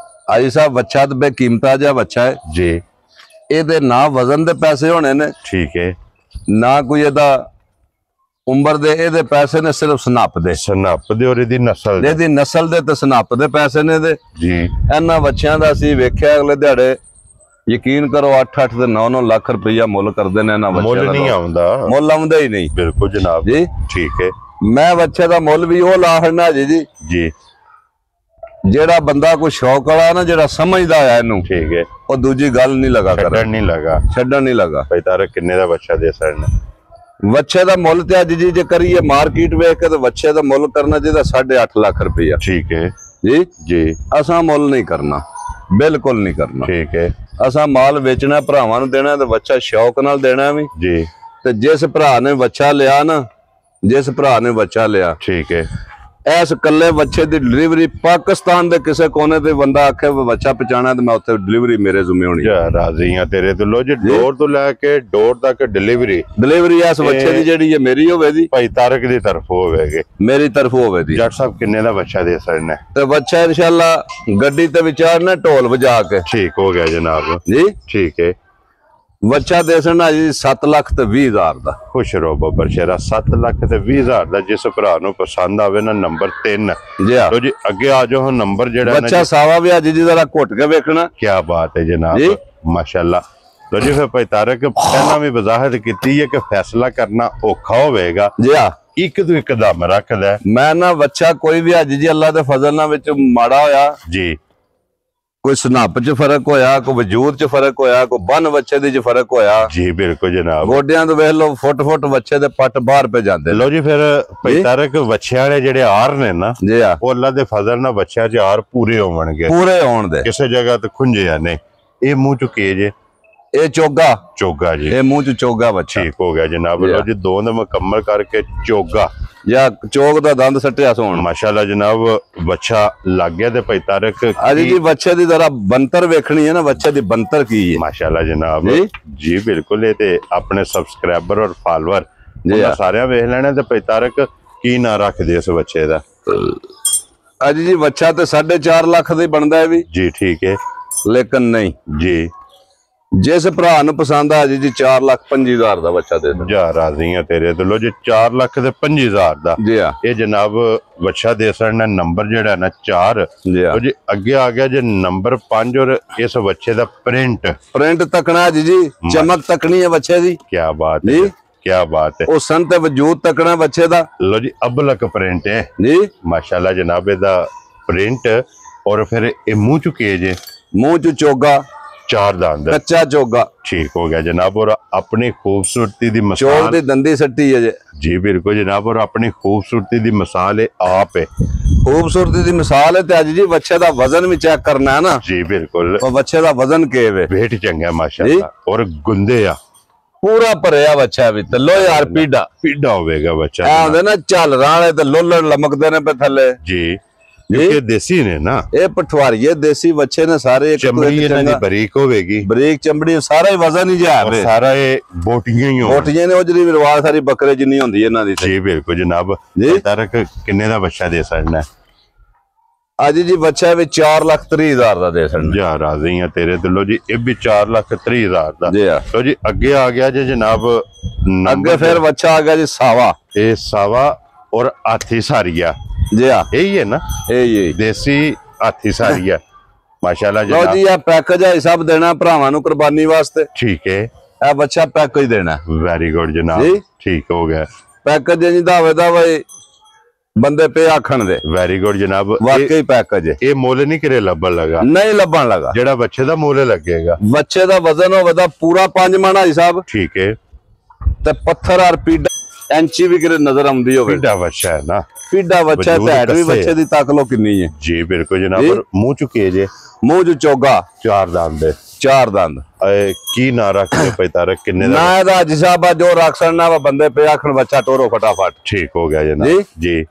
ਆਜੀ ਸਾਹਿਬ ਬੱਚਾ ਤੇ ਬੇਕੀਮਤਾ ਜਿਹਾ ਬੱਚਾ ਹੈ ਜੀ। ਇਹਦੇ ਨਾ ਵਜ਼ਨ ਦੇ ਪੈਸੇ ਹੋਣੇ ਨੇ ਠੀਕ ਹੈ। ਨਾ ਕੋਈ ਇਹਦਾ ਉਮਰ ਦੇ ਇਹਦੇ ਪੈਸੇ ਨੇ ਸਿਰਫ ਸਨੱਪ ਦੇ। ਸਨੱਪ ਦੇ ਔਰ ਇਹਦੀ ਨਸਲ ਦੇ। ਇਹਦੀ ਨਸਲ ਦੇ ਤੇ ਸਨੱਪ ਦੇ ਪੈਸੇ ਨੇ ਇਹਦੇ। ਜੀ। ਇਹਨਾਂ ਬੱਚਿਆਂ ਦਾ ਅਸੀਂ ਵੇਖਿਆ ਅਗਲੇ ਦਿਹਾੜੇ ਯਕੀਨ ਕਰੋ 8-8 ਤੇ 9-9 ਲੱਖ ਰੁਪਈਆ ਮੁੱਲ ਕਰਦੇ ਨੇ ਇਹਨਾਂ ਬੱਚਿਆਂ ਦਾ। ਮੁੱਲ ਨਹੀਂ ਆਉਂਦਾ। ਮੁੱਲ ਆਉਂਦਾ ਹੀ ਨਹੀਂ। ਬਿਲਕੁਲ ਜਨਾਬ ਜੀ। ਠੀਕ ਹੈ। ਮੈਂ ਬੱਚੇ ਦਾ ਮੁੱਲ ਵੀ ਉਹ ਲਾ ਹੜਨਾ ਜੀ ਜੀ ਜਿਹੜਾ ਬੰਦਾ ਕੋਈ ਸ਼ੌਕ ਵਾਲਾ ਨਾ ਜਿਹੜਾ ਸਮਝਦਾ ਆ ਇਹਨੂੰ। ਠੀਕ ਹੈ। ਉਹ ਦੂਜੀ ਗੱਲ ਨਹੀਂ ਲਗਾ ਕਰ ਛੱਡਣ ਨਹੀਂ ਲਗਾ। ਛੱਡਣ ਨਹੀਂ ਲਗਾ। ਭਾਈ ਤਾਰਕ ਕਿੰਨੇ ਦਾ ਬੱਚਾ ਦੇ ਸਕਣਾ? ਬੱਚੇ ਦਾ ਮੁੱਲ ਤੇ ਅੱਜ ਜੀ ਜੇ ਕਰੀਏ ਮਾਰਕੀਟ ਵੇਖ ਕੇ ਤੇ ਬੱਚੇ ਦਾ ਮੁੱਲ ਕਰਨਾ ਚਾਹੀਦਾ 8.5 ਲੱਖ ਰੁਪਈਆ। ਠੀਕ ਹੈ ਜੀ ਜੀ। ਅਸਾਂ ਮੁੱਲ ਨਹੀਂ ਕਰਨਾ, ਬਿਲਕੁਲ ਨਹੀਂ ਕਰਨਾ। ਠੀਕ ਹੈ। ਅਸਾਂ ਮਾਲ ਵੇਚਣਾ ਭਰਾਵਾਂ ਨੂੰ ਦੇਣਾ ਤੇ ਬੱਚਾ ਸ਼ੌਕ ਨਾਲ ਦੇਣਾ ਵੀ ਜੀ। ਤੇ ਜਿਸ ਭਰਾ ਨੇ ਬੱਚਾ ਲਿਆ ਨਾ, ਜਿਸ ਭਰਾ ਨੇ ਬੱਚਾ ਲਿਆ ਠੀਕ ਹੈ ਇਸ ਕੱਲੇ ਬੱਚੇ ਦੀ ਡਿਲੀਵਰੀ ਪਾਕਿਸਤਾਨ ਦੇ ਕਿਸੇ ਕੋਨੇ ਤੇ ਬੰਦਾ ਆਖੇ ਵੀ ਬੱਚਾ ਪਹੁੰਚਾਣਾ ਤੇ ਮੈਂ ਉੱਥੇ ਡਿਲੀਵਰੀ ਮੇਰੇ ਜ਼ਿੰਮੇ ਹੋਣੀ। ਜਾ ਰਾਜ਼ੀ ਆ ਤੇਰੇ ਤੋਂ। ਲੋ ਜੀ ਡੋਰ ਤੋਂ ਲੈ ਕੇ ਡੋਰ ਤੱਕ ਡਿਲੀਵਰੀ ਇਸ ਬੱਚੇ ਦੀ ਜਿਹੜੀ ਹੈ ਮੇਰੀ ਹੋਵੇ ਦੀ, ਭਾਈ ਤਾਰਕ ਦੀ ਤਰਫ ਹੋਵੇਗੀ, ਮੇਰੀ ਤਰਫ ਹੋਵੇ ਦੀ। ਜੱਟ ਸਾਹਿਬ ਕਿੰਨੇ ਦਾ ਬੱਚਾ ਦੇ ਸਕਦੇ ਤੇ ਬੱਚਾ ਇਨਸ਼ਾਅੱਲਾ ਗੱਡੀ ਤੇ ਵਿਚਾਰਨਾ ਢੋਲ ਵਜਾ ਕੇ। ਠੀਕ ਹੋ ਗਿਆ ਜਨਾਬ ਜੀ। ਠੀਕ ਹੈ। ਬੱਚਾ ਦੇ ਸਕਣਾ ਜੀ 7,20,000 ਦਾ। ਖੁਸ਼ ਰਹੋ ਬੱਬਰ ਸ਼ੇਰਾ। 7,20,000 ਦਾ ਜਿਸ ਭਰਾ ਨੂੰ ਪਸੰਦ ਆਵੇ ਨਾ, ਨੰਬਰ 3 ਜੀ ਆ ਲੋ ਜੀ ਅੱਗੇ ਆ ਜਾਓ। ਹੁਣ ਨੰਬਰ ਜਿਹੜਾ ਬੱਚਾ ਸਾਵਾ ਵੀ ਅੱਜ ਜੀ ਜ਼ਰਾ ਘੁੱਟ ਕੇ ਵੇਖਣਾ। ਕੀ ਬਾਤ ਹੈ ਜਨਾਬ, ਮਾਸ਼ਾਅੱਲਾ। ਲੋ ਜੀ ਫਿਰ ਭਾਈ ਤਾਰਕ ਪਹਿਲਾਂ ਵੀ ਵਜ਼ਾਹਤ ਕੀਤੀ ਹੈ ਕਿ ਫੈਸਲਾ ਕਰਨਾ ਔਖਾ ਹੋਵੇਗਾ। ਜੀ ਆ ਇੱਕ ਤੋਂ ਇੱਕ ਦਮ ਰੱਖਦਾ ਮੈਂ ਨਾ ਬੱਚਾ ਕੋਈ ਵੀ ਅੱਜ ਜੀ ਅੱਲਾ ਦੇ ਫਜ਼ਲ ਨਾਲ ਵਿੱਚ ਮਾੜਾ ਹੋਇਆ ਜੀ, ਕੋਈ ਸਨੱਪ ਚ ਫਰਕ ਹੋਇਆ, ਕੋਈ ਵਜੂਦ ਚ ਫਰਕ ਹੋਇਆ, ਕੋਈ ਬੰਨ ਬੱਚੇ ਦੇ ਚ ਫਰਕ ਹੋਇਆ। ਜੀ ਬਿਲਕੁਲ ਜਨਾਬ। ਗੋਡਿਆਂ ਤੋਂ ਵੇਖ ਲਓ ਫੁੱਟ ਬੱਚੇ ਦੇ ਪੱਟ ਬਾਹਰ ਪੈ ਜਾਂਦੇ। ਲੋ ਜੀ ਫਿਰ ਭਾਈ ਤਾਰਕ ਬੱਚਿਆਂ ਵਾਲੇ ਜਿਹੜੇ ਆਰ ਨੇ ਨਾ, ਜੀ ਆ ਉਹ ਅੱਲਾ ਦੇ ਫਜ਼ਲ ਨਾਲ ਬੱਚਿਆਂ 'ਚ ਆਰ ਪੂਰੇ ਹੋਣਗੇ, ਪੂਰੇ ਹੋਣ ਦੇ। ਕਿਸੇ ਜਗ੍ਹਾ ਤੇ ਖੁੰਝਿਆ ਨਹੀਂ। ਇਹ ਮੂੰਹ ਚੁੱਕੇ ਜੇ, ਇਹ ਚੋਗਾ ਜੀ, ਇਹ ਮੂੰਹ ਚ ਚੋਗਾ ਬੱਚਾ। ਠੀਕ ਹੋ ਗਿਆ ਜਨਾਬ। ਲੋ ਜੀ ਦੋ ਨੇ ਮੁਕੰਮਲ ਕਰਕੇ ਚੋਗਾ ਜਾਂ ਚੋਗ ਦਾ ਦੰਦ ਸੱਟਿਆ ਸੋਣ। ਮਾਸ਼ਾਅੱਲਾ ਜਨਾਬ ਬੱਚਾ ਲੱਗ ਗਿਆ। ਤੇ ਭਾਈ ਤਾਰਕ ਅੱਜ ਜੀ ਬੱਚੇ ਦੀ ਜ਼ਰਾ ਬੰਤਰ ਵੇਖਣੀ ਹੈ ਨਾ, ਬੱਚੇ ਦੀ ਬੰਤਰ ਕੀ ਹੈ। ਮਾਸ਼ਾਅੱਲਾ ਜਨਾਬ ਜੀ ਬਿਲਕੁਲ। ਇਹ ਤੇ ਆਪਣੇ ਸਬਸਕ੍ਰਾਈਬਰ ਔਰ ਫਾਲੋਅਰ ਸਾਰਿਆਂ ਵੇਖ ਲੈਣਾ। ਤੇ ਭਾਈ ਤਾਰਕ ਕੀ ਨਾਂ ਰੱਖਦੇ ਇਸ ਬੱਚੇ ਦਾ? ਅੱਜ ਜੀ ਬੱਚਾ ਤੇ 4.5 ਲੱਖ ਦਾ ਹੀ ਬਣਦਾ ਹੈ ਵੀ ਜੀ। ਠੀਕ ਹੈ। ਲੇਕਿਨ ਨਹੀਂ ਜੀ, ਜਿਸ ਭਰਾ ਨੂੰ ਪਸੰਦ ਆ ਜੀ 4,25,000 ਦਾ ਬੱਚਾ ਦੇ ਦੋ। ਜਾ ਰਾਜ਼ੀ ਆ ਤੇਰੇ ਤੋਂ। ਲੋ ਜੀ 4,25,000 ਦਾ ਜੀ ਆ ਇਹ ਜਨਾਬ ਬੱਚਾ ਦੇ ਸਕਣਾ। ਨੰਬਰ ਜਿਹੜਾ ਨਾ 4 ਜੀ ਆ ਜੀ ਅੱਗੇ ਆ ਗਿਆ ਜੇ ਨੰਬਰ 5 ਔਰ ਇਸ ਬੱਚੇ ਦਾ ਪ੍ਰਿੰਟ ਤੱਕਣਾ ਜੀ ਚਮਕ ਤੱਕਣੀ ਹੈ ਬੱਚੇ ਦੀ। ਕੀ ਬਾਤ ਹੈ, ਕੀ ਬਾਤ ਹੈ। ਉਹ ਸੰਤ ਵਜੂਦ ਤੱਕਣਾ ਬੱਚੇ ਦਾ। ਲੋ ਜੀ ਅਬਲਕ ਪ੍ਰਿੰਟ ਹੈ ਜੀ ਮਾਸ਼ਾਅੱਲਾ ਜਨਾਬ। ਇਹਦਾ ਪ੍ਰਿੰਟ ਔਰ ਫਿਰ ਇਹ ਮੂੰਹ ਚੁੱਕੇ ਜੇ, ਮੂੰਹ ਚ ਚੋਗਾ, 4 ਦੰਦ, ਕੱਚਾ ਚੋਗਾ। ਠੀਕ ਹੋ ਗਿਆ ਜਨਾਬ। ਔਰ ਆਪਣੀ ਖੂਬਸੂਰਤੀ ਦੀ ਚੋਗ ਮਿਸਾਲ ਦੀ ਦੰਦੀ ਸੱਟੀ ਹੈ ਜੀ ਬਿਲਕੁਲ ਜਨਾਬ। ਔਰ ਆਪਣੀ ਖੂਬਸੂਰਤੀ ਦੀ ਮਿਸਾਲ ਇਹ ਆਪ ਹੈ। ਖੂਬਸੂਰਤੀ ਦੀ ਮਿਸਾਲ ਹੈ। ਤੇ ਅੱਜ ਜੀ ਬੱਚੇ ਦਾ ਵਜ਼ਨ ਵੀ ਚੈੱਕ ਕਰਨਾ ਹੈ ਨਾ। ਜੀ ਬਿਲਕੁਲ। ਉਹ ਬੱਚੇ ਦਾ ਵਜ਼ਨ ਕਿਵੇਂ? ਵੇਟ ਚੰਗਾ ਮਾਸ਼ਾਅੱਲਾ। ਔਰ ਗੁੰਦੇ ਆ ਪੂਰਾ ਭਰਿਆ ਬੱਚਾ ਵੀ। ਤੇ ਲੋ ਯਾਰ ਪੀੜਾ ਹੋਵੇਗਾ ਬੱਚਾ। ਆ ਹੁੰਦੇ ਨਾ ਝੱਲ ਰਾਣੇ ਤੇ ਲੋਲੜ ਲਮਕਦੇ ਨੇ ਪੇ ਥੱਲੇ ਜੀ। ਇਹ ਦੇਸੀ ਨੇ ਨਾ, ਇਹ ਪਠਵਾਰੀਏ ਦੇਸੀ ਬੱਚੇ ਨੇ ਸਾਰੇ। ਚਮੜੀ ਇਹਨਾਂ ਦੀ ਬਰੀਕ ਹੋਵੇਗੀ, ਬਰੀਕ ਚਮੜੀ, ਸਾਰਾ ਹੀ ਵਜ਼ਨ ਹੀ ਜਾਵੇ। ਸਾਰਾ ਇਹ ਬੋਟੀਆਂ ਹੀ ਬੋਟੀਆਂ ਨੇ ਉਹ ਜਿਹੜੀ ਵਿਰਵਾਲ ਸਾਰੀ ਬੱਕਰੇ ਜਿੰਨੀ ਹੁੰਦੀ ਇਹਨਾਂ ਦੀ। ਜੀ ਬਿਲਕੁਲ ਜਨਾਬ। ਤਾਰਕ ਕਿੰਨੇ ਦਾ ਬੱਚਾ ਦੇ ਸਕਣਾ? ਅੱਜ ਜੀ ਬੱਚਾ ਵੀ 4,30,000 ਦਾ ਦੇ ਸਕਣਾ। ਜਾ ਰਾਜ਼ੀ ਆ ਤੇਰੇ ਦਿਲੋਂ ਜੀ। ਇਹ ਵੀ 4,30,000 ਦਾ। ਜੀ ਆ ਲੋ ਜੀ ਅੱਗੇ ਆ ਗਿਆ ਜੀ ਜਨਾਬ। ਅੱਗੇ ਫਿਰ ਬੱਚਾ ਆ ਗਿਆ ਜੀ ਸਾਵਾ। ਇਹ ਸਾਵਾ ਔਰ ਹਾਥੀ ਸਾਰੀਆ। ਜੀ ਆ ਇਹੀ ਹੈ ਨਾ, ਇਹ ਦੇਸੀ ਹਾਥੀ ਸਾਰੀਆ ਮਾਸ਼ਾਅੱਲਾ ਲੋ ਜੀ। ਆ ਪੈਕੇਜ ਹੈ ਸਭ ਦੇਣਾ ਭਰਾਵਾਂ ਨੂੰ ਕੁਰਬਾਨੀ ਵਾਸਤੇ। ਠੀਕ ਹੈ। ਇਹ ਬੱਚਾ ਪੈਕੇਜ ਦੇਣਾ। ਵੈਰੀ ਗੁੱਡ ਜਨਾਬ। ਠੀਕ ਹੋ ਗਿਆ। ਪੈਕੇਜ ਜੀ ਦਾ ਵੇ ਬੰਦੇ ਪੇ ਆਖਣ ਦੇ। ਵੈਰੀ ਗੁੱਡ ਜਨਾਬ। ਵਾਕਈ ਪੈਕੇਜ ਹੈ। ਇਹ ਮੁੱਲ ਨਹੀਂ ਕਿਰੇ ਲੱਭਣ ਲੱਗਾ, ਨਹੀਂ ਲੱਭਣ ਲੱਗਾ। ਜਿਹੜਾ ਬੱਚੇ ਦਾ ਮੁੱਲ ਲੱਗੇਗਾ। ਬੱਚੇ ਦਾ ਵਜ਼ਨ ਹੋਵੇਗਾ ਪੂਰਾ 5 ਮਣ ਹਾਜੀ ਸਾਹਿਬ। ਠੀਕ ਹੈ। ਤੇ ਪੱਥਰ ਔਰ ਪੀਡਾ ਐਂਚੀ ਵੀ ਕਿਰੇ ਨਜ਼ਰ ਆਉਂਦੀ ਹੋਵੇ। ਪੀਡਾ ਬੱਚਾ ਹੈ ਨਾ, ਪੀਡਾ ਬੱਚਾ ਤੇ ਹੈਡ ਵੀ ਬੱਚੇ ਦੀ ਤੱਕ ਲੋ ਕਿੰਨੀ ਹੈ। ਜੀ ਬਿਲਕੁਲ ਜਨਾਬ। ਮੂੰਹ ਚੁੱਕੇ ਜੇ, ਮੂੰਹ ਚ ਚੋਗਾ, 4 ਦੰਦ, 4 ਦੰਦ। ਕੀ ਨਾ ਰੱਖਦੇ ਪਈ ਤਾਰਕ? ਕਿੰਨੇ ਦਾ ਨਾ ਇਹਦਾ ਹਾਜੀ ਸਾਹਿਬ ਜੋ ਰੱਖ ਸਕਣਾ ਵਾ ਬੰਦੇ ਪੇ ਆਖਣ ਬੱਚਾ ਟੋਰੋ ਫਟਾਫਟ। ਠੀਕ ਹੋ ਗਿਆ ਜਨਾਬ ਜੀ।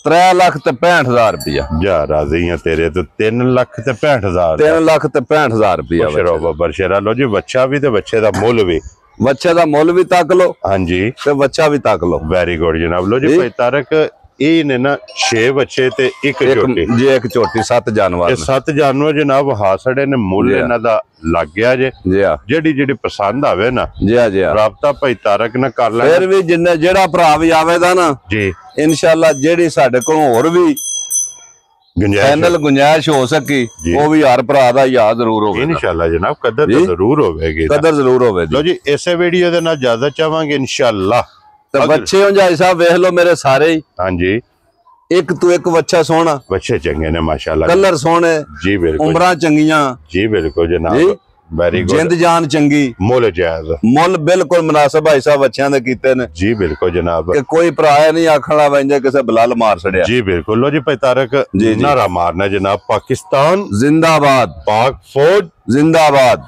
3,65,000 रुपया। ਜਾ ਰਾਜ਼ੀ ਆ ਤੇਰੇ ਤੋਂ। 3,65,000 3,65,000 रुपया। ਸ਼ਰੋ ਬੱਬਰ ਸ਼ੇਰਾ। ਲੋ ਜੀ ਬੱਚਾ ਵੀ ਤੇ ਬੱਚੇ ਦਾ ਮੁੱਲ ਵੀ। ਬੱਚੇ ਦਾ ਮੁੱਲ ਵੀ ਤੱਕ ਲੋ, ਹਾਂਜੀ, ਤੇ ਬੱਚਾ ਵੀ ਤੱਕ ਲੋ। ਵੈਰੀ ਗੁੱਡ ਜਨਾਬ। ਲੋ ਜੀ ਭਾਈ ਤਾਰਕ ਇਹ ਨੇ ਨਾ 6 ਬੱਚੇ ਤੇ ਇੱਕ ਝੋਟੀ ਜੀ। ਇੱਕ ਝੋਟੀ 7 ਜਾਨਵਰ। ਇਹ 7 ਜਾਨਵਰ ਜਨਾਬ ਹਾਸੜੇ ਨੇ। ਮੁੱਲ ਇਹਨਾਂ ਦਾ ਲੱਗ ਗਿਆ ਜੇ। ਜੀ ਆ ਜਿਹੜੀ ਪਸੰਦ ਆਵੇ ਨਾ, ਜੀ ਆ ਜੀ ਆ ਰਾਬਤਾ ਭਾਈ ਤਾਰਕ ਨਾਲ ਕਰ ਲੈ। ਫਿਰ ਵੀ ਜਿੰਨੇ ਜਿਹੜਾ ਭਰਾ ਵੀ ਆਵੇਦਾ ਨਾ ਜੀ ਇਨਸ਼ਾਅੱਲਾ ਜਿਹੜੀ ਸਾਡੇ ਕੋਲ ਹੋਰ ਵੀ ਫਾਈਨਲ ਗੁੰਜਾਇਸ਼ ਹੋ ਸਕੀ ਉਹ ਵੀ ਹਰ ਭਰਾ ਦਾ ਯਾਦ ਜ਼ਰੂਰ ਹੋਵੇ ਇਨਸ਼ਾਅੱਲਾ ਜਨਾਬ। ਕਦਰ ਤਾਂ ਜ਼ਰੂਰ ਹੋਵੇਗੀ, ਕਦਰ ਜ਼ਰੂਰ ਹੋਵੇ। ਲੋ ਜੀ ਇਸੇ ਵੀਡੀਓ ਦੇ ਨਾਲ ਇਜਾਜ਼ਤ ਚਾਹਾਂਗੇ ਇਨਸ਼ਾਅੱਲਾ। ਤੇ ਬੱਚੇ ਹੁੰਜਾਈ ਸਾਹਿਬ ਵੇਖ ਲਓ ਮੇਰੇ ਸਾਰੇ ਹੀ। ਹਾਂਜੀ, ਇੱਕ ਤੋਂ ਇੱਕ ਬੱਚਾ ਸੋਹਣਾ, ਬੱਚੇ ਚੰਗੇ ਨੇ ਮਾਸ਼ਾਅੱਲਾ। ਕਲਰ ਸੋਹਣੇ, ਜੀ ਬਿਲਕੁਲ, ਉਮਰਾਂ ਚੰਗੀਆਂ। ਜੀ ਬਿਲकुल ਜਨਾਬ। Very good. ਜਿੰਦ ਜਾਨ ਚੰਗੀ, ਮੁੱਲ ਜਾਇਜ਼, ਮੁੱਲ ਬਿਲਕੁਲ ਮੁਨਾਸਿਬ ਭਾਈ ਸਾਹਿਬ ਬੱਚਿਆਂ ਦੇ ਕੀਤੇ ਨੇ। ਜੀ ਬਿਲकुल ਜਨਾਬ। ਕਿ ਕੋਈ ਭਰਾ ਨਹੀਂ ਆਖਣ ਵਾਲਾ ਵੰਜੇ ਕਿਸੇ ਬਲਾਲ ਮਾਰ ਛੜਿਆ। ਜੀ ਬਿਲकुल। ਲੋ ਜੀ ਭਾਈ ਤਾਰਕ ਨਾਰਾ ਮਾਰਨਾ ਜਨਾਬ। ਪਾਕਿਸਤਾਨ जिंदाबाद, पाक फौज जिंदाबाद।